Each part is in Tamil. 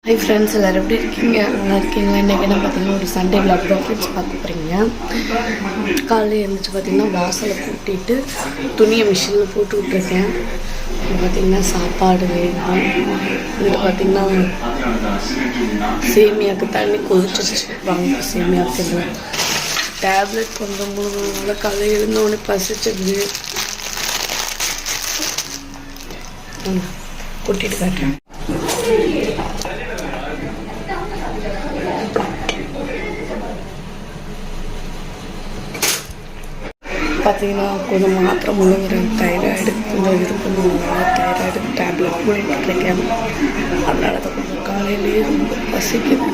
ஹை ஃப்ரெண்ட்ஸ், எல்லோரும் எப்படி இருக்கீங்க? நல்லா இருக்கீங்களா? இன்றைக்கி என்ன பார்த்தீங்கன்னா ஒரு சண்டே விளாக் தான் ஃப்ரெண்ட்ஸ் பார்க்க போகிறீங்க. காலையில் எழுந்திரிச்சு பார்த்தீங்கன்னா வாசலை கூட்டிகிட்டு துணியை மிஷினில் போட்டு விட்ருக்கேன். இது பார்த்திங்கன்னா சாப்பாடு வேணும். இது பார்த்திங்கன்னா சேமியாவுக்கு தண்ணி கொதிச்சிச்சு. வாங்க சேமியாவுக்கு டேப்லெட் கொஞ்சம் முழுவதும் காலையில் எழுந்தோடனே பசிச்சது. கூட்டிகிட்டு காட்டுறேன். பார்த்தீங்கன்னா கொஞ்சம் மாத்திரை முழுங்குறேன். தைராய்டு கொஞ்சம் இது பண்ணுவாங்க. தைராய்டு டேப்லெட் முழுங்கிட்டுருக்கேன். அதனால தான் கொஞ்சம் காலையிலேயே ரொம்ப பசிக்குது.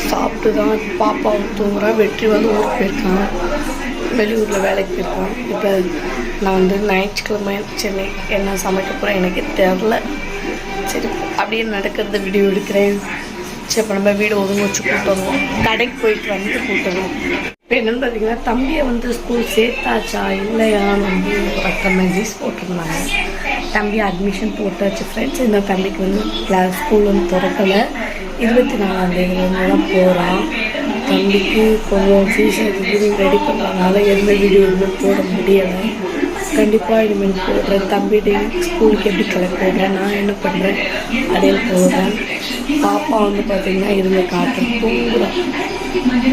சாப்பிட்டு தான் பாப்பாவை தூங்குறேன். வெற்றி ஊருக்கு போயிருக்கான், வெளியூரில் வேலைக்கு போயிருக்கான். இப்போ நான் ஞாயிற்றுக்கிழமை சென்னை என்ன சமைக்க போகிறேன் எனக்கு தெரில. சரி, அப்படியே நடக்கிறத வீடியோ எடுக்கிறேன். சரி, இப்போ நம்ம வீடு ஒதுங்க வச்சு கூட்டணும். கடைக்கு போயிட்டு கூட்டணும். இப்போ என்னென்னு பார்த்தீங்கன்னா தம்பியை ஸ்கூல் சேர்த்தாச்சா இல்லையான்னு பட்ட மெசேஜ் போட்டிருந்தாங்க. தம்பி அட்மிஷன் போட்டாச்சு ஃப்ரெண்ட்ஸ். இந்த தம்பிக்கு கிளாஸ் ஸ்கூல் திறக்கலை. 24ஆம் தேதியிலேருந்து தான் போகிறான். தம்பிக்கு கொஞ்சம் ஃபீஸ் ரெடி பண்ணுறதுனால எந்த வீடியோ போட முடியலை. கண்டிப்பாக இனிமேல் போடுறேன். தம்பி ஸ்கூலுக்கு எப்படி கிளம்பி போடுறேன், நான் என்ன பண்ணுறேன் அப்படியே போடுறேன். பாப்பா பார்த்திங்கன்னா இருந்து காட்டுறேன், தூங்குறேன்.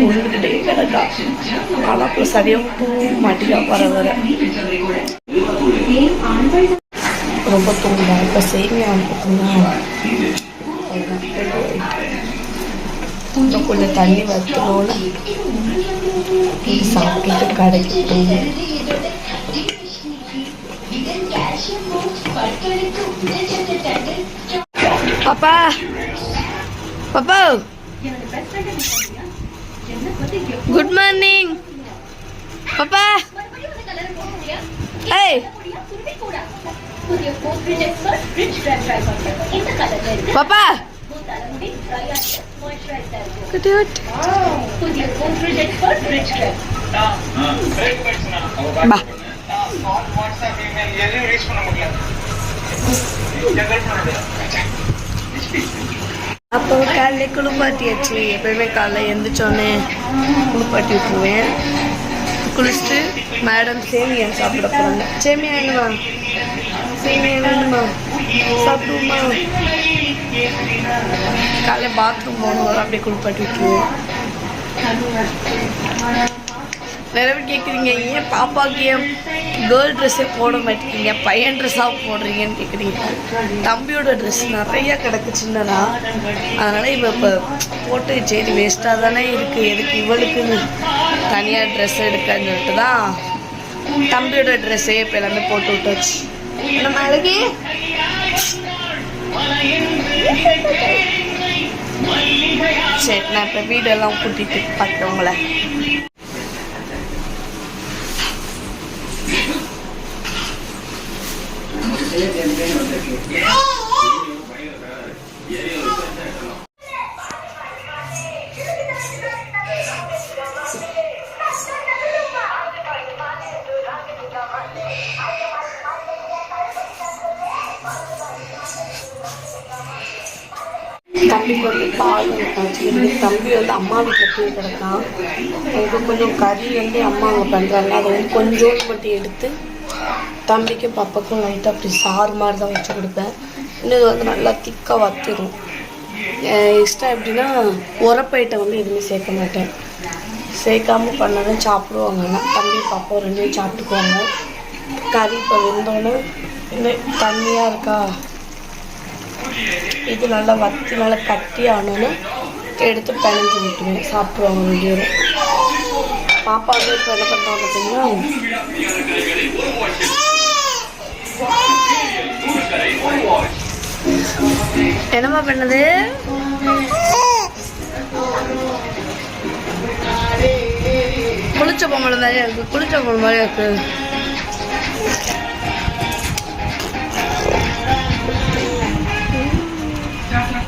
ஒன்றுக்கிட்டே கிடக்கா. ஆனால் இப்போ சரியாக தூங்க மாட்டேங்கா. வர ரொம்ப தூங்குறா. இப்போ சேமியா பார்த்தீங்கன்னா இன்னும் கொஞ்சம் தண்ணி வற்றணும்னு சாப்பிட்டுட்டு கடைக்கு போகும். பாப்பா பாப்பா குட் மார்னிங் பாப்பா. ஏய் பாப்பா அப்போ காலையில குளிப்பாட்டியாச்சு. எப்பயுமே காலைல எழுந்திரிச்சோன்னே குளிப்பாட்டி விட்டுருவேன். குளிச்சுட்டு மேடம் சேமியா சாப்பிட போகிறாங்க. சேமியா வேணுமா? சேமியா வேணுமா? சாப்பிடுவோமா? காலைல பாத்ரூம் போகணும். அப்படியே குளிப்பாட்டி விட்டுருவேன். நிறைய பேர் கேட்குறீங்க, ஏன் பாப்பாவுக்கு ஏன் கேர்ள் ட்ரெஸ்ஸே போட மாட்டேங்கிறீங்க, பையன் ட்ரெஸ்ஸாக போடுறீங்கன்னு கேட்குறீங்க. தம்பியோட ட்ரெஸ் நிறையா கிடக்குச்சுன்னா அதனால் இப்போ போட்டு சரி வேஸ்ட்டாக தானே இருக்குது, எதுக்கு இவளுக்குன்னு தனியாக ட்ரெஸ் எடுக்கான்னு சொல்லிட்டு தான் தம்பியோட ட்ரெஸ்ஸே இப்போ எல்லாமே போட்டு விட்டாச்சு. நம்ம அழகே சரி, நான் இப்போ வீடெல்லாம் கூட்டிகிட்டு பார்க்குறவங்கள. தம்பிக்கு பால் வச்சு தம்பி அம்மா வீட்டில் போய் கிடக்கான். அது கொஞ்சம் கறி அம்மா அவங்க பண்ணுறாங்க. அதை கொஞ்சோண்டு மட்டும் எடுத்து தம்பிக்கு பாப்பாக்கும் லைட்டாக அப்படி சாறு மாதிரி தான் வச்சு கொடுப்பேன். இன்னும் இது நல்லா திக்காக வத்திரும். இஷ்டம் எப்படின்னா உரப்பைட்டை எதுவுமே சேர்க்க மாட்டேன். சேர்க்காமல் பண்ணதான் சாப்பிடுவாங்கன்னா தம்பி பாப்பா ரெண்டையும் சாப்பிட்டுக்குவாங்க. கறி இப்போ வெந்தோன்னு இன்னும் தண்ணியாக இருக்கா, இது நல்லா வத்தி நல்லா கட்டி ஆனோன்னு எடுத்து பிணைஞ்சு விட்டுருவேன். சாப்பிடுவாங்க ரெண்டு பேரும். பாப்பா இப்போ என்ன பண்ணுறாங்க பார்த்தீங்கன்னா என்னம்மா பண்ணது? குளிச்ச பொம்மலை மாதிரியா இருக்கு. குளிச்ச பொம்மை மாதிரியா இருக்கு.